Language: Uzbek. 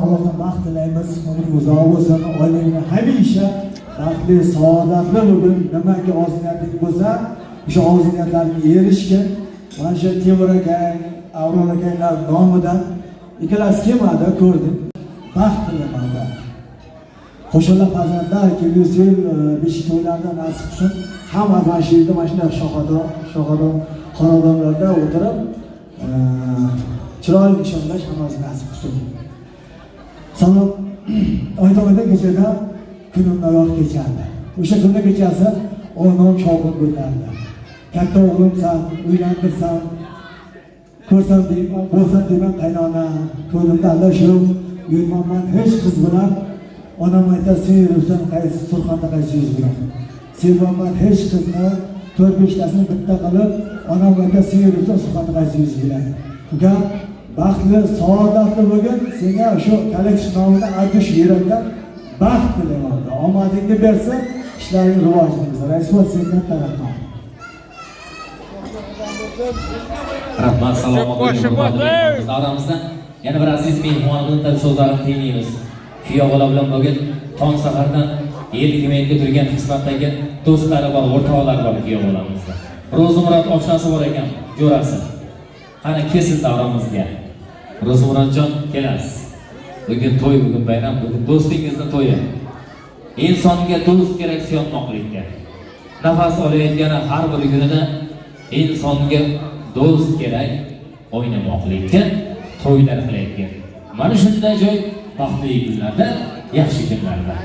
Allohdan baxt tilaymiz. Umring uzoq bo'lsin, oilangni hamisha baxtli, saodatli bo'lib, nimaki orzu-niyating bo'lsa, o'sha orzu-niyatlarga erishgin. Mana shu Temur akang, Avror akanglar nomidan ikkalasi kelmadi, ko'rdim. Baxt tilayman. Qo'shnilar farzandlar kelgusi besh to'ylarda nasib qilsin. Hamma mana shu yerda mana shunday shohada xonadonlarda o'tirib, chiroyli nishonlash hammasi nasib qilsin. Sana oyda kechada kunimda yo'q kechadi. O'sha kunda kechasi o'g'lim shovqin ko'tardi. Katta o'g'limsan, uylantirsan, ko'rsam deyman, bo'lsa deyman qaynona, ko'nglimda allashuv, yurmanman hech qiz bilan. Onam aytadi, sen yuribsan qaysi Surxonda qaysi yuz bilan. Sevmanman hech qizni 4-5 tasini bitta qilib, onam aytadi, sen yuribsan Surxonda qaysi yuz bilan. Uka, baxtli, saodatli bo'lgin, senga shu kollektiv nomidan aytish yurakdan baxt tilayman. Omadingni bersa, ishlaring rivojlanadi. Raisbol sendan tarafman. Rahmat, salomat bo'ling. Davramizda yana bir aziz mehmonlarning so'zlarini tinglaymiz. Kuyovolar bilan bugun tong sahardan ellikmenga turgan xizmatdagi do'stlari bor, o'rtoqlari bor kuyovolarimizda. Ro'zimurod oshnasi bor ekan, jo'rasi. Qani kelsin davramizga. Ro'zimurodjon kelasiz. Bugun to'y, bugun bayram, bugun do'stingizning to'yi. Insonga do'st kerak suyonmoqlikka. Nafas olayotgani har bir kunida insonga do'st kerak o'ynamoqlikka, to'ylar qilayotgan. Mana shunday joy baxtli kunlarda, yaxshi kunlarda.